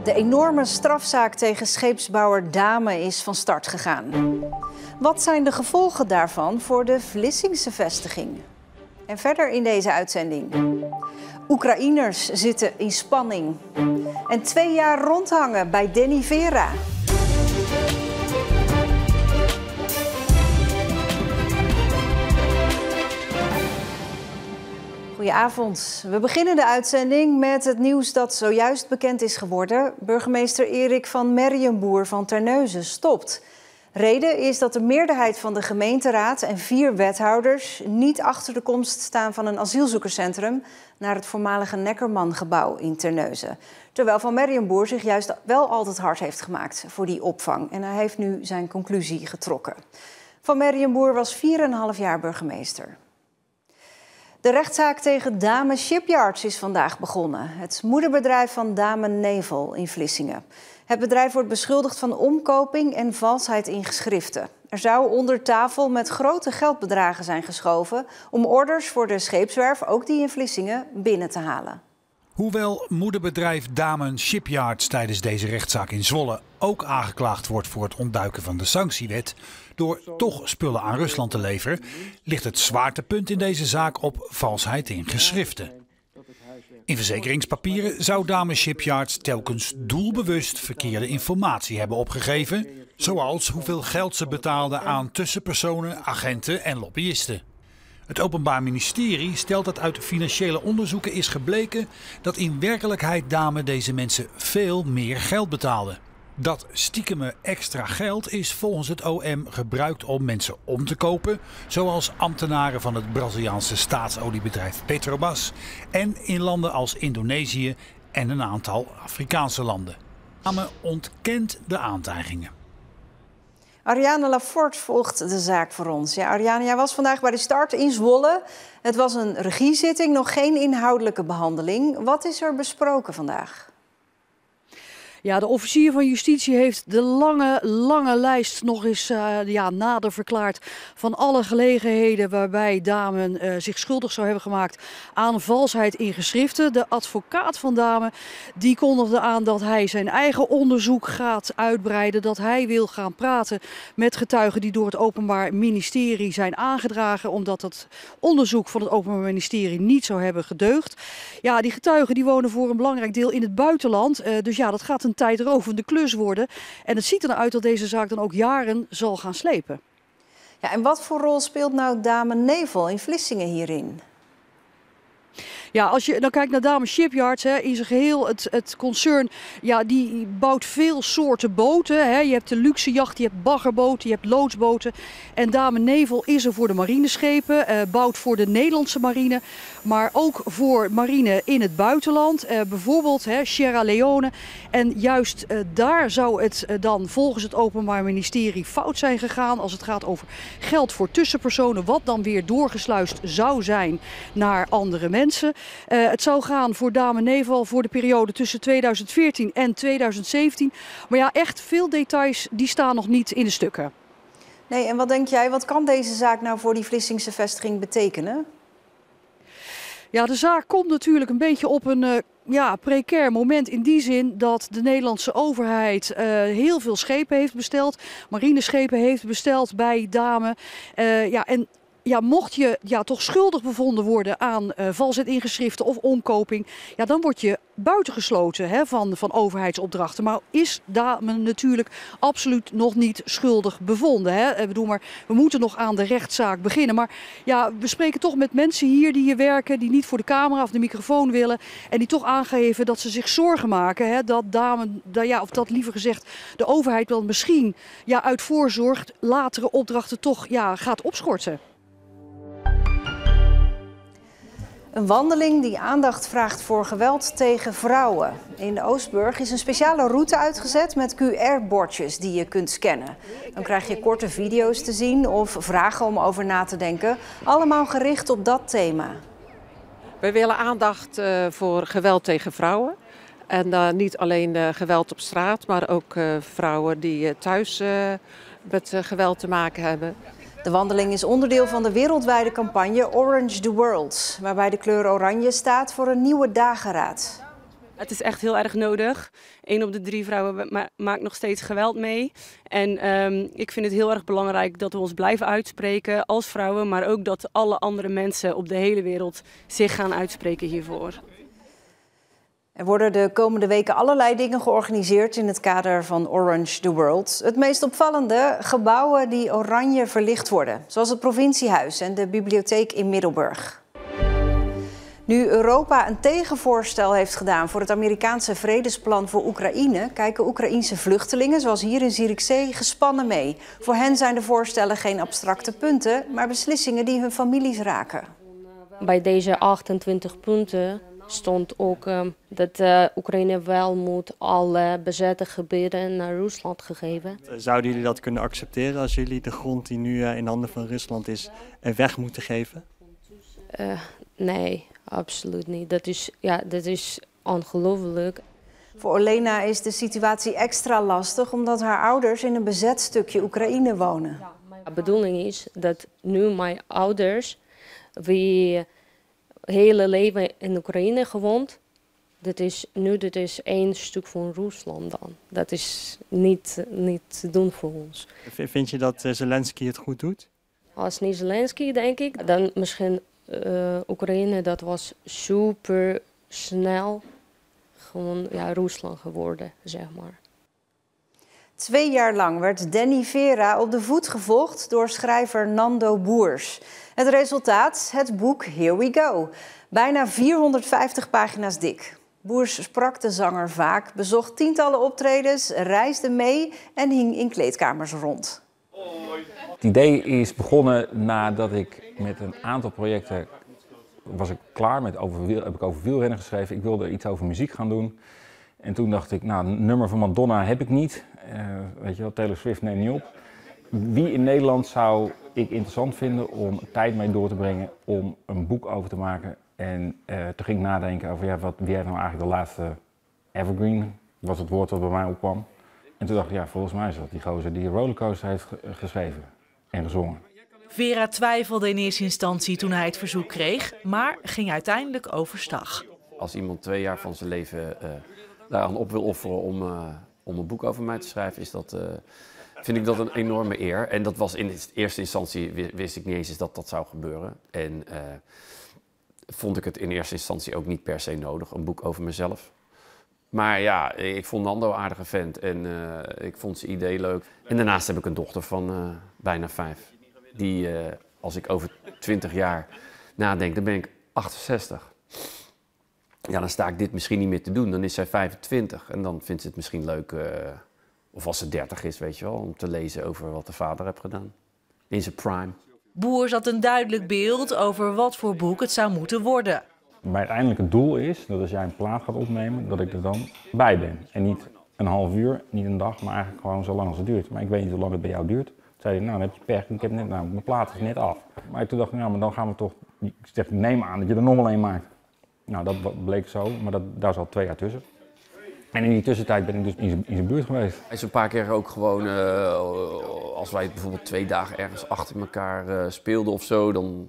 De enorme strafzaak tegen scheepsbouwer Damen is van start gegaan. Wat zijn de gevolgen daarvan voor de Vlissingse vestiging? En verder in deze uitzending. Oekraïners zitten in spanning. En 2 jaar rondhangen bij Denny Vera. Goedenavond. We beginnen de uitzending met het nieuws dat zojuist bekend is geworden. Burgemeester Erik van Merriënboer van Terneuzen stopt. Reden is dat de meerderheid van de gemeenteraad en 4 wethouders niet achter de komst staan van een asielzoekerscentrum naar het voormalige Neckermann-gebouw in Terneuzen. Terwijl Van Merriënboer zich juist wel altijd hard heeft gemaakt voor die opvang. En hij heeft nu zijn conclusie getrokken. Van Merriënboer was 4,5 jaar burgemeester. De rechtszaak tegen Damen Shipyards is vandaag begonnen. Het moederbedrijf van Damen Naval in Vlissingen. Het bedrijf wordt beschuldigd van omkoping en valsheid in geschriften. Er zou onder tafel met grote geldbedragen zijn geschoven om orders voor de scheepswerf, ook die in Vlissingen, binnen te halen. Hoewel moederbedrijf Damen Shipyards tijdens deze rechtszaak in Zwolle ook aangeklaagd wordt voor het ontduiken van de sanctiewet door toch spullen aan Rusland te leveren, ligt het zwaartepunt in deze zaak op valsheid in geschriften. In verzekeringspapieren zou Damen Shipyards telkens doelbewust verkeerde informatie hebben opgegeven, zoals hoeveel geld ze betaalden aan tussenpersonen, agenten en lobbyisten. Het Openbaar Ministerie stelt dat uit financiële onderzoeken is gebleken dat in werkelijkheid Damen deze mensen veel meer geld betaalden. Dat stiekeme extra geld is volgens het OM gebruikt om mensen om te kopen, zoals ambtenaren van het Braziliaanse staatsoliebedrijf Petrobras en in landen als Indonesië en een aantal Afrikaanse landen. Damen ontkent de aantijgingen. Ariane Laforte volgt de zaak voor ons. Ja, Ariane, jij was vandaag bij de start in Zwolle. Het was een regiezitting, nog geen inhoudelijke behandeling. Wat is er besproken vandaag? Ja, de officier van justitie heeft de lange lijst nog eens nader verklaard van alle gelegenheden waarbij Damen zich schuldig zou hebben gemaakt aan valsheid in geschriften. De advocaat van Damen die kondigde aan dat hij zijn eigen onderzoek gaat uitbreiden, dat hij wil gaan praten met getuigen die door het Openbaar Ministerie zijn aangedragen, omdat het onderzoek van het Openbaar Ministerie niet zou hebben gedeugd. Ja, die getuigen die wonen voor een belangrijk deel in het buitenland, dus ja, dat gaat een tijdrovende klus worden. En het ziet er nou uit dat deze zaak dan ook jaren zal gaan slepen. Ja, en wat voor rol speelt nou Damen Naval in Vlissingen hierin? Ja, als je dan kijkt naar Damen Shipyards, in zijn geheel, het concern, ja, die bouwt veel soorten boten. Hè. Je hebt de luxe jacht, je hebt baggerboten, je hebt loodsboten. En Damen Naval is er voor de marineschepen, bouwt voor de Nederlandse marine, maar ook voor marine in het buitenland. Bijvoorbeeld Sierra Leone. En juist daar zou het dan volgens het Openbaar Ministerie fout zijn gegaan als het gaat over geld voor tussenpersonen, wat dan weer doorgesluist zou zijn naar andere mensen. Het zou gaan voor Damen Naval voor de periode tussen 2014 en 2017. Maar ja, echt veel details die staan nog niet in de stukken. Nee, en wat denk jij, wat kan deze zaak nou voor die Vlissingse vestiging betekenen? Ja, de zaak komt natuurlijk een beetje op een precair moment in die zin dat de Nederlandse overheid heel veel schepen heeft besteld. Marineschepen heeft besteld bij Damen. Mocht je toch schuldig bevonden worden aan valsheid in geschriften of omkoping, ja, dan word je buitengesloten van overheidsopdrachten. Maar is Damen natuurlijk absoluut nog niet schuldig bevonden. Ik bedoel, maar we moeten nog aan de rechtszaak beginnen. Maar ja, we spreken toch met mensen hier die hier werken, die niet voor de camera of de microfoon willen. En die toch aangeven dat ze zich zorgen maken dat Damen, of dat liever gezegd, de overheid wel misschien uit voorzorg latere opdrachten toch gaat opschorten. Een wandeling die aandacht vraagt voor geweld tegen vrouwen. In de Oostburg is een speciale route uitgezet met QR-bordjes die je kunt scannen. Dan krijg je korte video's te zien of vragen om over na te denken. Allemaal gericht op dat thema. Wij willen aandacht voor geweld tegen vrouwen. En niet alleen geweld op straat, maar ook vrouwen die thuis met geweld te maken hebben. De wandeling is onderdeel van de wereldwijde campagne Orange the World, waarbij de kleur oranje staat voor een nieuwe dageraad. Het is echt heel erg nodig. 1 op de 3 vrouwen maakt nog steeds geweld mee. En ik vind het heel erg belangrijk dat we ons blijven uitspreken als vrouwen, maar ook dat alle andere mensen op de hele wereld zich gaan uitspreken hiervoor. Er worden de komende weken allerlei dingen georganiseerd in het kader van Orange the World. Het meest opvallende, gebouwen die oranje verlicht worden, zoals het provinciehuis en de bibliotheek in Middelburg. Nu Europa een tegenvoorstel heeft gedaan voor het Amerikaanse vredesplan voor Oekraïne, kijken Oekraïense vluchtelingen, zoals hier in Zierikzee, gespannen mee. Voor hen zijn de voorstellen geen abstracte punten, maar beslissingen die hun families raken. Bij deze 28 punten stond ook dat Oekraïne wel moet alle bezette gebieden naar Rusland gegeven. Zouden jullie dat kunnen accepteren als jullie de grond die nu in handen van Rusland is weg moeten geven? Nee, absoluut niet. Dat is ongelooflijk. Voor Olena is de situatie extra lastig omdat haar ouders in een bezet stukje Oekraïne wonen. De bedoeling is dat nu mijn ouders, wie hele leven in Oekraïne gewoond, dit is 1 stuk van Rusland dan. Dat is niet te doen voor ons. Vind je dat Zelensky het goed doet? Als niet Zelensky, denk ik, dan misschien Oekraïne, dat was super snel gewoon Rusland geworden, zeg maar. 2 jaar lang werd Danny Vera op de voet gevolgd door schrijver Nando Boers. Het resultaat, het boek Here We Go. Bijna 450 pagina's dik. Boers sprak de zanger vaak, bezocht tientallen optredens, reisde mee en hing in kleedkamers rond. Het idee is begonnen nadat ik met een aantal projecten was ik klaar met heb ik over wielrennen geschreven. Ik wilde iets over muziek gaan doen. En toen dacht ik, nou, een nummer van Madonna heb ik niet. Weet je wel, Taylor Swift neemt niet op. Wie in Nederland zou ik interessant vinden om tijd mee door te brengen om een boek over te maken? En toen ging ik nadenken over wie heeft nou eigenlijk de laatste evergreen, was het woord dat bij mij opkwam. En toen dacht ik, volgens mij is dat die gozer die Rollercoaster heeft geschreven en gezongen. Vera twijfelde in eerste instantie toen hij het verzoek kreeg, maar ging uiteindelijk overstag. Als iemand 2 jaar van zijn leven daaraan op wil offeren om een boek over mij te schrijven, vind ik dat een enorme eer. En dat was in eerste instantie, wist ik niet eens dat dat zou gebeuren. En vond ik het in eerste instantie ook niet per se nodig, een boek over mezelf. Maar ja, ik vond Nando een aardige vent en ik vond zijn idee leuk. En daarnaast heb ik een dochter van bijna 5. Die, als ik over 20 jaar nadenk, dan ben ik 68. Ja, dan sta ik dit misschien niet meer te doen. Dan is zij 25 en dan vindt ze het misschien leuk, of als ze 30 is, weet je wel, om te lezen over wat de vader heeft gedaan. In zijn prime. Boers had een duidelijk beeld over wat voor boek het zou moeten worden. Mijn uiteindelijke doel is dat als jij een plaat gaat opnemen, dat ik er dan bij ben. En niet een half uur, niet een dag, maar eigenlijk gewoon zo lang als het duurt. Maar ik weet niet hoe lang het bij jou duurt. Toen zei hij, nou dan heb je pech, mijn plaat is net af. Maar toen dacht ik, nou maar dan gaan we toch, ik zeg, neem aan dat je er nog wel 1 maakt. Nou dat bleek zo, maar daar zat 2 jaar tussen. En in die tussentijd ben ik dus in zijn buurt geweest. Hij is een paar keer ook gewoon, als wij bijvoorbeeld 2 dagen ergens achter elkaar speelden of zo, dan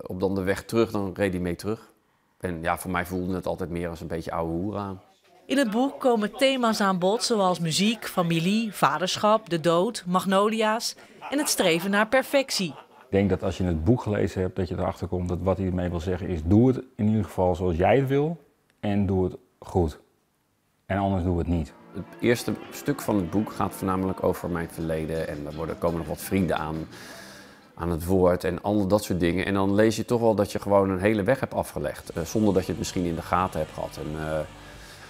op dan de weg terug, dan reed hij mee terug. En ja, voor mij voelde het altijd meer als een beetje ouwe hoer aan. In het boek komen thema's aan bod zoals muziek, familie, vaderschap, de dood, magnolia's en het streven naar perfectie. Ik denk dat als je het boek gelezen hebt, dat je erachter komt dat wat hij ermee wil zeggen is, doe het in ieder geval zoals jij het wil en doe het goed. En anders doe het niet. Het eerste stuk van het boek gaat voornamelijk over mijn verleden en er komen nog wat vrienden aan het woord en al dat soort dingen. En dan lees je toch wel dat je gewoon een hele weg hebt afgelegd, zonder dat je het misschien in de gaten hebt gehad. En,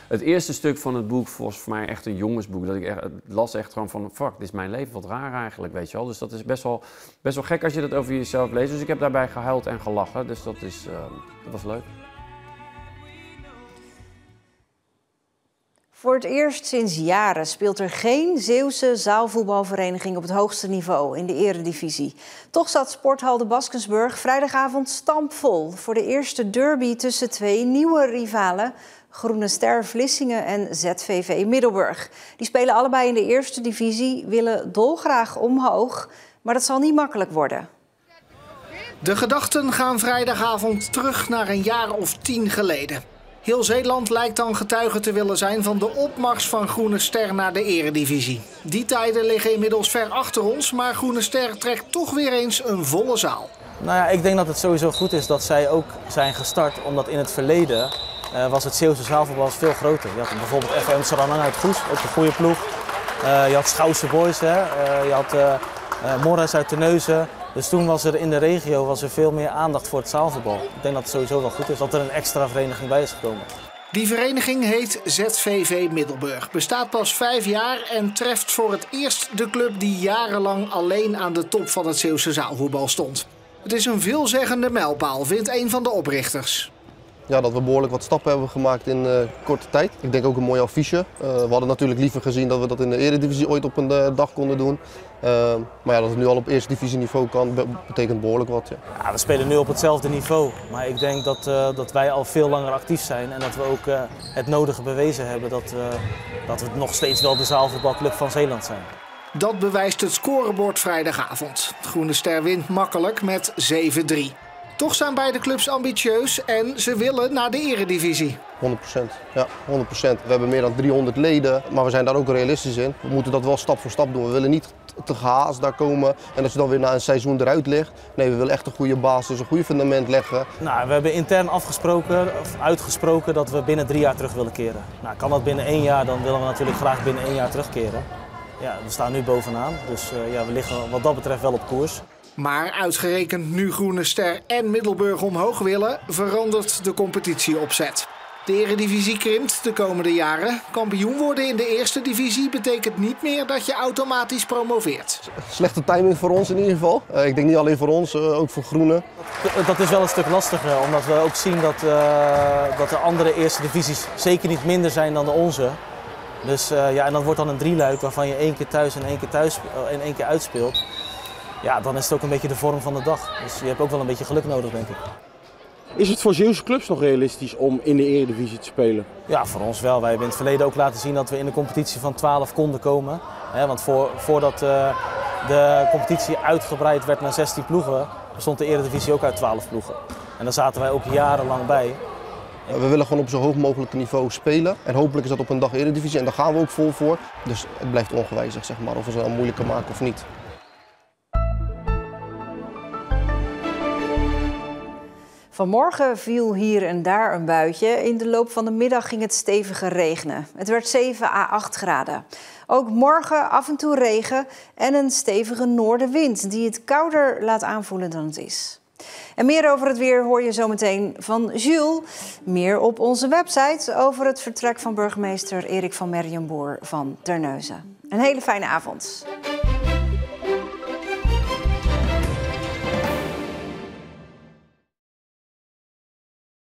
het eerste stuk van het boek was voor mij echt een jongensboek. Dat ik las echt gewoon van, fuck, dit is mijn leven, wat raar eigenlijk, weet je wel. Dus dat is best wel gek als je dat over jezelf leest. Dus ik heb daarbij gehuild en gelachen, dus dat was leuk. Voor het eerst sinds jaren speelt er geen Zeeuwse zaalvoetbalvereniging op het hoogste niveau in de eredivisie. Toch zat Sporthal de Baskensburg vrijdagavond stampvol voor de eerste derby tussen 2 nieuwe rivalen, Groene Ster Vlissingen en ZVV Middelburg. Die spelen allebei in de eerste divisie, willen dolgraag omhoog, maar dat zal niet makkelijk worden. De gedachten gaan vrijdagavond terug naar een jaar of 10 geleden. Heel Zeeland lijkt dan getuige te willen zijn van de opmars van Groene Ster naar de eredivisie. Die tijden liggen inmiddels ver achter ons, maar Groene Ster trekt toch weer eens een volle zaal. Nou ja, ik denk dat het sowieso goed is dat zij ook zijn gestart, omdat in het verleden was het Zeeuwse zaalvoetbal veel groter. Je had bijvoorbeeld FM Saranang uit Goes, ook een goede ploeg. Je had Schouwse Boys, hè? Je had Morris uit Terneuzen. Dus toen was er in de regio veel meer aandacht voor het zaalvoetbal. Ik denk dat het sowieso wel goed is dat er een extra vereniging bij is gekomen. Die vereniging heet ZVV Middelburg, bestaat pas 5 jaar en treft voor het eerst de club die jarenlang alleen aan de top van het Zeeuwse zaalvoetbal stond. Het is een veelzeggende mijlpaal, vindt een van de oprichters. Ja, dat we behoorlijk wat stappen hebben gemaakt in korte tijd. Ik denk ook een mooi affiche. We hadden natuurlijk liever gezien dat we dat in de eredivisie ooit op een dag konden doen. Maar ja, dat het nu al op eerste divisieniveau kan, betekent behoorlijk wat. Ja. Ja, we spelen nu op hetzelfde niveau. Maar ik denk dat wij al veel langer actief zijn en dat we ook het nodige bewezen hebben dat we nog steeds wel de zaalvoetbalclub van Zeeland zijn. Dat bewijst het scorebord vrijdagavond. Groene Ster wint makkelijk met 7-3. Toch zijn beide clubs ambitieus en ze willen naar de eredivisie. 100%. Ja, 100%. We hebben meer dan 300 leden, maar we zijn daar ook realistisch in. We moeten dat wel stap voor stap doen. We willen niet te gehaast daar komen en dat je dan weer na een seizoen eruit ligt. Nee, we willen echt een goede basis, een goede fundament leggen. Nou, we hebben intern uitgesproken dat we binnen 3 jaar terug willen keren. Nou, kan dat binnen 1 jaar, dan willen we natuurlijk graag binnen 1 jaar terugkeren. Ja, we staan nu bovenaan, dus ja, we liggen wat dat betreft wel op koers. Maar uitgerekend nu Groene Ster en Middelburg omhoog willen, verandert de competitieopzet. De eredivisie krimpt de komende jaren. Kampioen worden in de eerste divisie betekent niet meer dat je automatisch promoveert. Slechte timing voor ons in ieder geval. Ik denk niet alleen voor ons, ook voor Groene. Dat is wel een stuk lastiger, omdat we ook zien dat de andere eerste divisies zeker niet minder zijn dan de onze. Dus ja, en dat wordt dan een drieluik waarvan je 1 keer thuis en 1 keer uitspeelt. Ja, dan is het ook een beetje de vorm van de dag. Dus je hebt ook wel een beetje geluk nodig, denk ik. Is het voor Zeeuwse clubs nog realistisch om in de eredivisie te spelen? Ja, voor ons wel. Wij hebben in het verleden ook laten zien dat we in de competitie van 12 konden komen. Want voordat de competitie uitgebreid werd naar 16 ploegen, bestond de eredivisie ook uit 12 ploegen. En daar zaten wij ook jarenlang bij. We willen gewoon op zo hoog mogelijk niveau spelen. En hopelijk is dat op een dag eredivisie en daar gaan we ook vol voor. Dus het blijft ongewijzigd, zeg maar, of we ze nou moeilijker maken of niet. Vanmorgen viel hier en daar een buitje. In de loop van de middag ging het steviger regenen. Het werd 7 à 8 graden. Ook morgen af en toe regen en een stevige noordenwind die het kouder laat aanvoelen dan het is. En meer over het weer hoor je zometeen van Jules. Meer op onze website over het vertrek van burgemeester Erik van Merrienboer van Terneuzen. Een hele fijne avond.